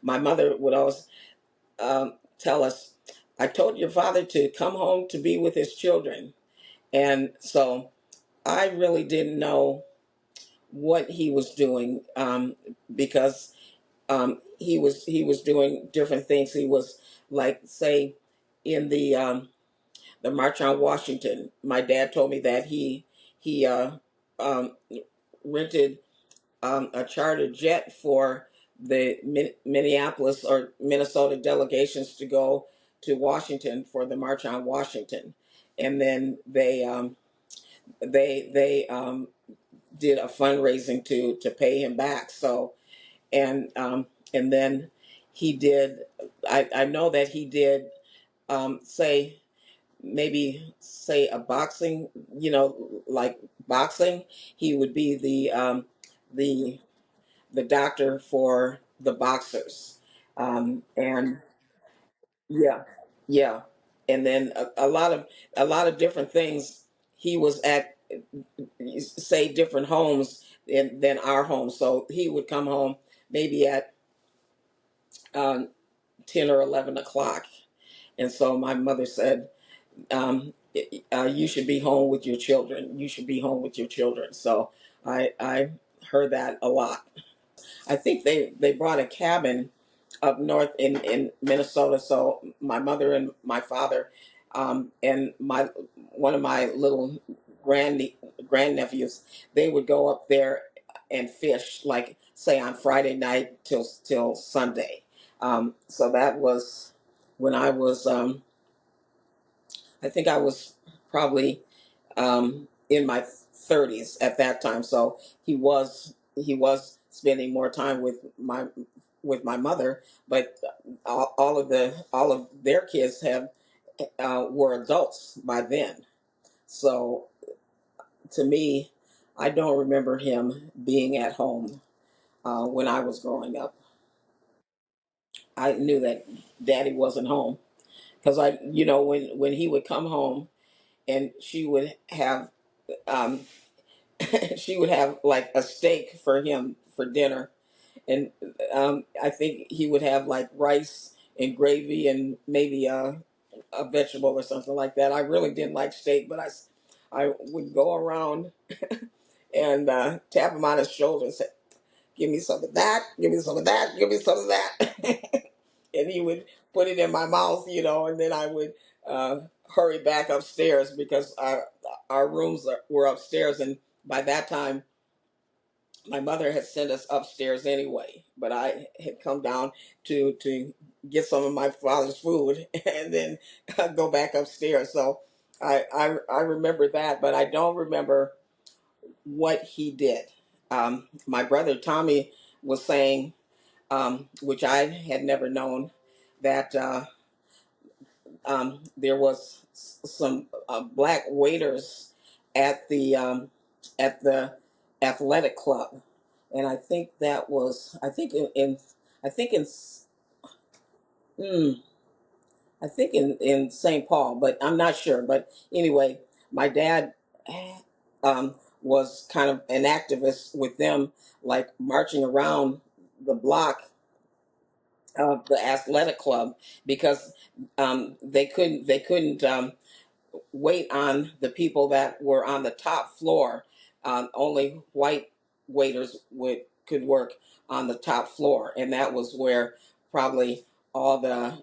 my mother would always tell us, "I told your father to come home to be with his children," and so I really didn't know what he was doing, because he was doing different things. He was, like, say, in the March on Washington. My dad told me that he um, rented a charter jet for the Minneapolis or Minnesota delegations to go to Washington for the March on Washington, and then they did a fundraising to pay him back. So and then he did. I know that he did, say, maybe say a boxing, like boxing. He would be the the doctor for the boxers, and yeah, yeah, and then a lot of different things. He was at, say, different homes than our home, so he would come home maybe at um, 10 or 11 o'clock, and so my mother said, "You should be home with your children. You should be home with your children." So I heard that a lot. I think they brought a cabin up north in Minnesota. So my mother and my father, and my one of my little grand grandnephews, they would go up there and fish, like, say, on Friday night till Sunday. So that was when I think I was probably in my 30s at that time. So he was spending more time with my mother, but all of their kids have were adults by then. So to me, I don't remember him being at home when I was growing up. I knew that Daddy wasn't home because when he would come home and she would have um, she would have like a steak for him for dinner, and I think he would have like rice and gravy and maybe a vegetable or something like that. I really didn't like steak, but I would go around and tap him on his shoulder and say, "Give me some of that, give me some of that, give me some of that." And he would put it in my mouth, and then I would uh, hurry back upstairs because our rooms were upstairs, and by that time my mother had sent us upstairs anyway, but I had come down to get some of my father's food and then go back upstairs. So I remember that, but I don't remember what he did. My brother Tommy was saying, which I had never known, that there was some black waiters at the athletic club, and I think in hmm, I think in St. Paul, but I'm not sure. But anyway, my dad um, was kind of an activist with them, like marching around the block of the athletic club because they couldn't wait on the people that were on the top floor. Only white waiters could work on the top floor, and that was where probably all the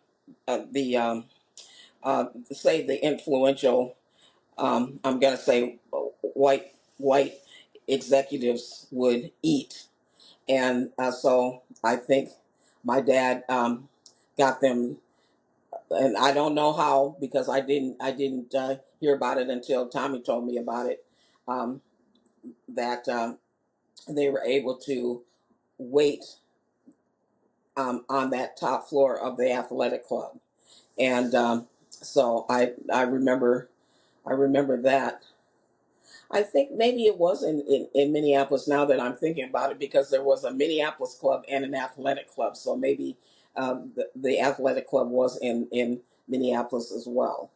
say the influential, I'm gonna say, white executives would eat, and so I think my dad got them, and I don't know how because I didn't hear about it until Tommy told me about it. Um, that they were able to wait on that top floor of the athletic club, and so I remember that. I think maybe it was in Minneapolis now that I'm thinking about it because there was a Minneapolis club and an athletic club. So maybe the athletic club was in Minneapolis as well,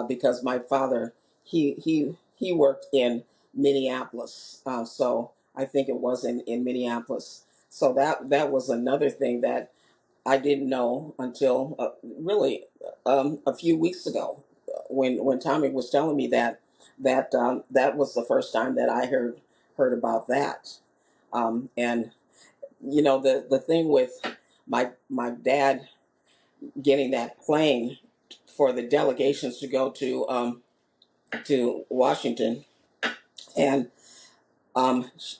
because my father he worked in Minneapolis. So I think it was in Minneapolis. So that was another thing that I didn't know until really a few weeks ago when Tommy was telling me that was the first time that I heard about that. And the thing with my dad getting that plane for the delegations to go to Washington, and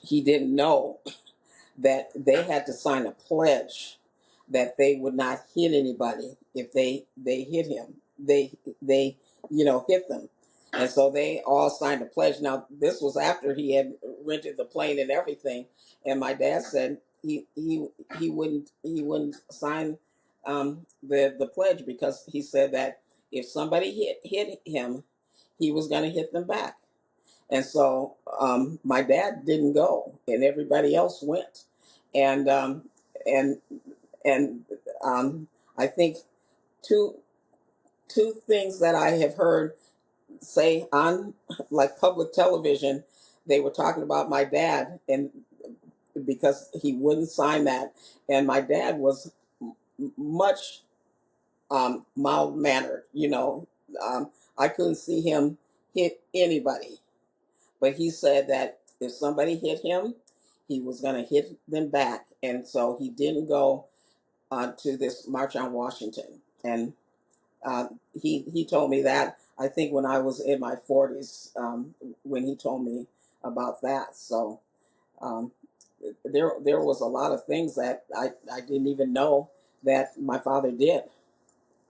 he didn't know that they had to sign a pledge that they would not hit anybody if they hit him. They hit them, and so they all signed a pledge. Now this was after he had rented the plane and everything, and my dad said he wouldn't sign the pledge because he said that if somebody hit him, he was going to hit them back. And so my dad didn't go, and everybody else went. And and and I think two two things that I have heard say on like public television, they were talking about my dad, and because he wouldn't sign that, and my dad was much mild mannered. I couldn't see him hit anybody. But he said that if somebody hit him, he was going to hit them back. And so he didn't go to this March on Washington. And he told me that, I think, when I was in my 40s, when he told me about that. So um, there was a lot of things that I didn't even know that my father did.